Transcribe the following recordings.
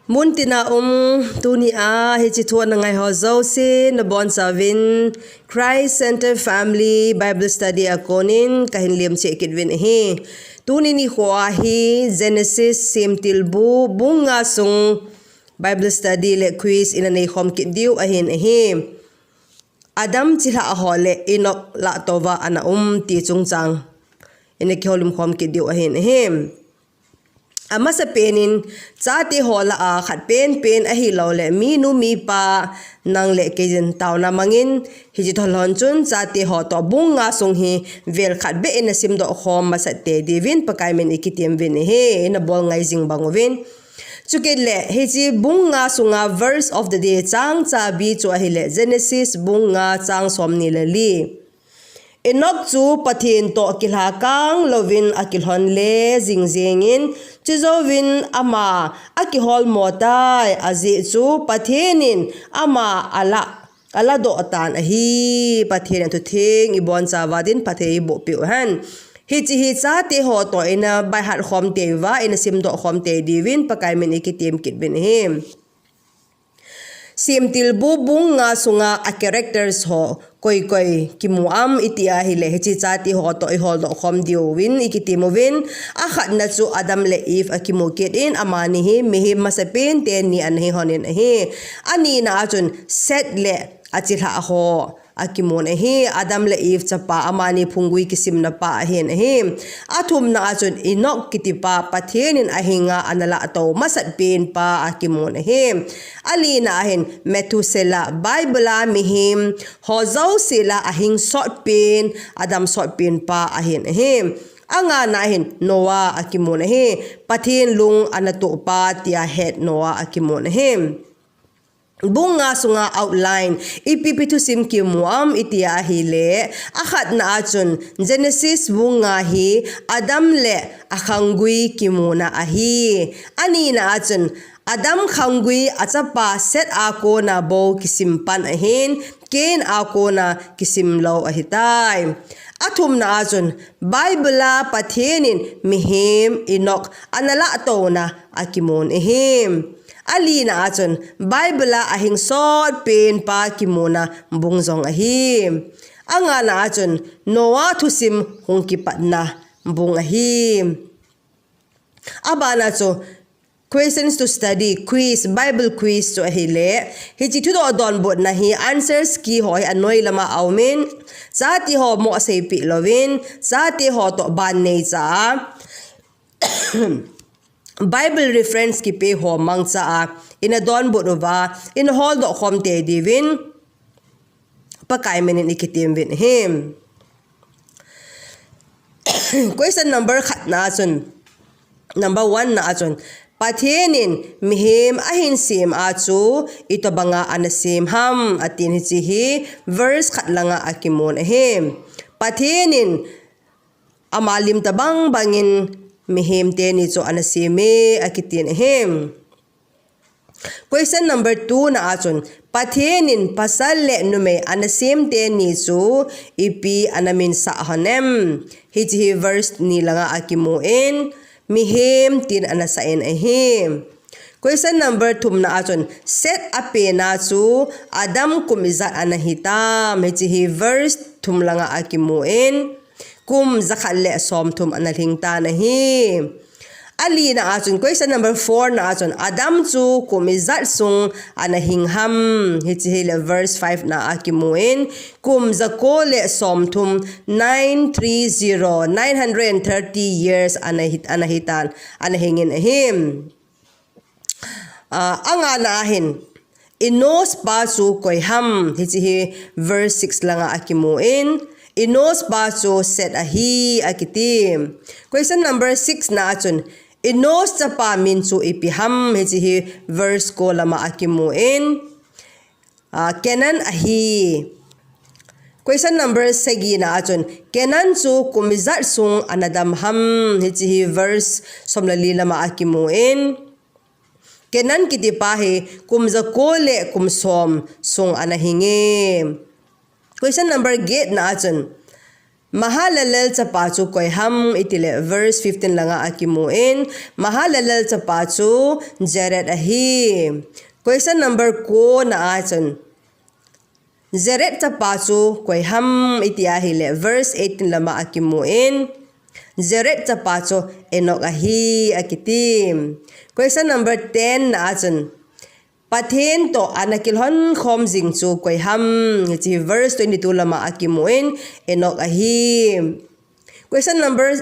Muntina tuni hiche na ngai ho zo si na bon savin Christ Center Family Bible Study akonin kahin liam che kitwin hi tuni ni hoa hi Genesis SEMTILBU bunga sung Bible Study le quiz ina nei khom kit diu ahin hi Adam Chilhah ho le Enoch la tova ana ti chungchang ina ki holum khom kit diu ahin hi Amasapenin Chate hola akhat pen ahilouleh minu mipa nang le kejen taona mangin hiche lhon chun Chate ho to Bung sung hi velkhat be ina simdoh khom masat divin pakaimen ikitim vin he ina bol ngai jing bangovin chukele hiche Bung sunga verse of the day chang chabi chu ahile Genesis Bung chang somni lali Enoch chu Pathen to Chilhah kang lovin akilhon le jingjengin chizovin ama akihol motai azi chu Pathenin ama ala do atan ahi Pathen to thing ibon chawadin Pathe bo piu han hichi hi Chate ho to ina bai hat khom tewa ina simdoh khom te divin pakaimen ikitim kitbin him SEMTILBU Bung sunga a characters ho koi kimuam iti ahile hichi Chate ho to HOLDOH khom diwin ikitimovin akhat na chu Adam le Eve akimukit in amani hi Mihem masapen teni anhi honin hi ani na achun SETH LEH ACHILHAH HO akimun hi Adam le Eve chapa amani phungui kisim na pa hin hi athum na achun Enoch kitipa Pathen ahinga anala to masapen pa akimun hi ali na hin METHUSELAH Bible Mihem hozo sila ahing sort pen Adam sort pen pa ahin hi anga na hin Noah akimun hi Pathen lung anato pa tia het Noah akimun hi Bunga sunga outline ipipitu simkhom iti ahilouleh akhat na achun Genesis bunga hi Adam le akhangui kimuna ahi ani na achun Adam khangui achapa SETH ako na bo kisimpan ahin ken ako na kisimlo ahitai athum na achun Bible Pathenin Mihem Enoch anala taona akimun ehim ali na achun Bible ahing sot pen pa kimuna bungjong ahi anga na achun Noah thusim hungkipat na bung ahi abana chu questions to study quiz Bible quiz to ahile hichi thu don bot na hi answers ki hoi anoi lama aumin Chate ho mo asay pi lovin Chate ho to ban nei cha Bible reference ki pe ho mangsa ina don bodova in HOLDOH khom te divin pakaimen ikitim vin him question number khat na achun number 1 na achun Pathenin Mihem ahin sim achu ito banga anasim ham atin hichi verse khat langa akimun him Pathenin amalim tabang bangin Mihem teni so anasime akitin him question number 2 na achun Pathenin pasal le nume anasim teni so ipi anamin sa hanem hichi verse ni langa akimuin Mihem tin anasain ahim question number 2 na achun SETH apena chu Adam kumizat anahitam hichi verse tum langa akimuin kum zakhale somthum analhingta nahi ali na achun question number 4 na achun Adam chu kumizat sung anahingham hichi verse 5 na akimuin kum zakole somthum 930 years anahitan anahingin ahim anga na ahin inos pa chu koiham hichi verse 6 langa akimuin Inos baso SETH ahi akitim question number 6 na achun Inos chapa min chu ipiham hichi verse ko lama akimuin Kenan ahi question number 7 na achun Kenan chu kumizat sung anadamham hichi verse somlali lama akimuin Kenan kitipahi kumzakole kumsom sung anahingi question number 8 na achun mahalalel chapa chu koiham itile verse 15 langa akimuin mahalalel chapa chu Jared ahi. Question number ko na achon Jared chapa chu koiham iti ahile verse 18 lama akimuin Jared chapa chu Enoch ahi akitim. Question number 10 na achon Pathen to anakilhon khom jing chu koiham chi verse 22 lama akimuin Enoch ahi. Question number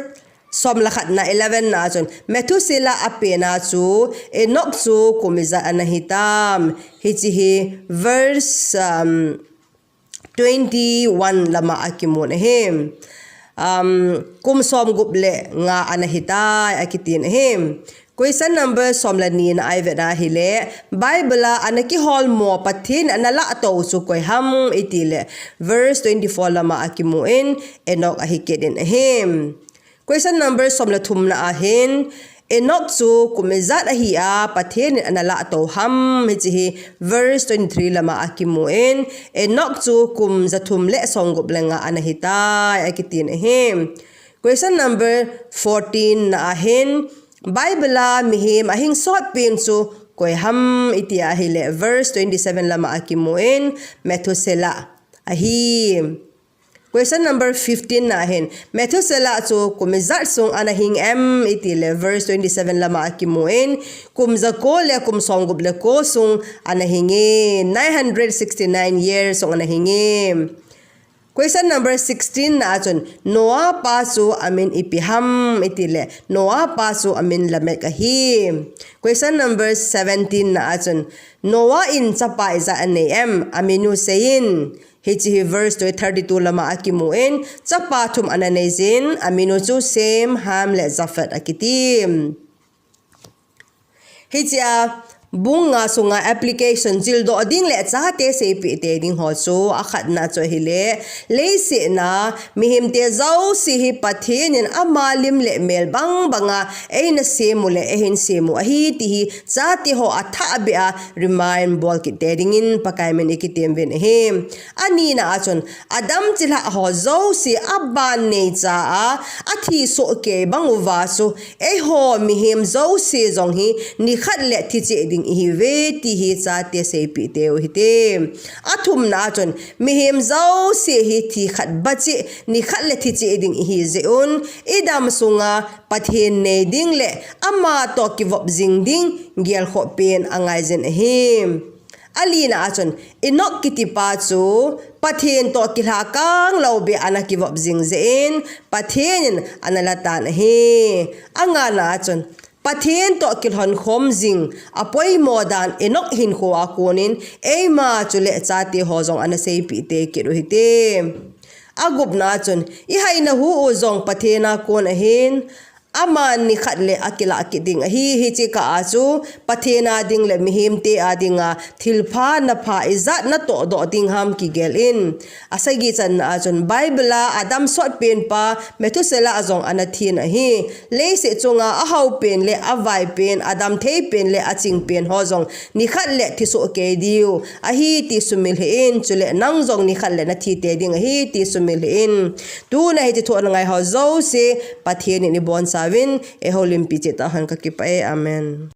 som lakhat na 11 na chon METHUSELAH apena chu Enoch chu kumiza anahitam hiche verse 21 lama akimun him kum som guble nga anahita akitin him. Question number somlani na aivena hile Bible anaki hol mo Pathen anala ato su koiham itile verse 24 lama akimuin Enoch ahikedin him. Question number somla thum na ahin Enoch chu kumizat ahia Pathen anala ato ham hichi verse 23 lama akimuin Enoch chu kum zathum le songup lenga anahita akitin him. Question number 14 na ahin Bible Mihem ahing sot pin chu koiham iti ahile verse 27 lama akimuin METHUSELAH ahi. Question number 15 na ahin METHUSELAH chu kumizat sung anahing itile verse 27 lama akimuin kumza ko le kum songgub le ko sung anahingi 969 years sung anahingi. Question number 16 na achon Noah pa chu amin ipiham itile Noah pa chu amin lamek ahi. Question number 17 na achon Noah in chapa iza anem aminu sein hiche verse 32 lama akimuin chapa thum ananezin aminu chu sem ham le zafat akitim. Hiche Bung nga sunga application Chilhah ding le Chate sepi te ding ho chu akhat na cho hile leise na Mihem te zau si hi Pathen amalim le mel bang banga eina semule ehin semu ahi ti hi Chate ho atha bia remind bol ki te dingin pakaimen ikitem ven he ani na achon Adam Chilhah ho zau si aban nei cha athi so ke banguwa so e ho Mihem zau si zong hi ni khat le thi che ding hi ve ti hi Chate sepi te o hite athum na chon Mihem zau se hi thi khat bachi ni khat le thi che ding hi zeun idam sunga Pathen ne ding le ama to ki vop jing ding gel kho pen angai zen him alina achon Enoch kitipa chu Pathen to kilha kang lobe anaki vop jing zen Pathen analatan he anga na achon Pathen to kilhon khom jing apoi modan Enoch hin khoa konin eima chule Chate hozong anasei pi te kiruhite agup na chun ihaina hu ozong Pathena kon ahin aman ni khatle akila akiding hi hiche ka achu Pathena ding le Mihem te adinga thilpha na pha izat na to do ding ham ki gel in asagi chan na achun Bible Adam sot pen pa METHUSELAH azong anathin hi leise chunga ahau pen le avai pen Adam thei pen le aching pen hozong ni khatle thisu ke diu ahi ti sumil hin chule nangjong ni khatle na thi te ding hi ti sumil in tu na hi tho ngai ho zo se Pathen ni bon win e holim pichita han ka kipae amen.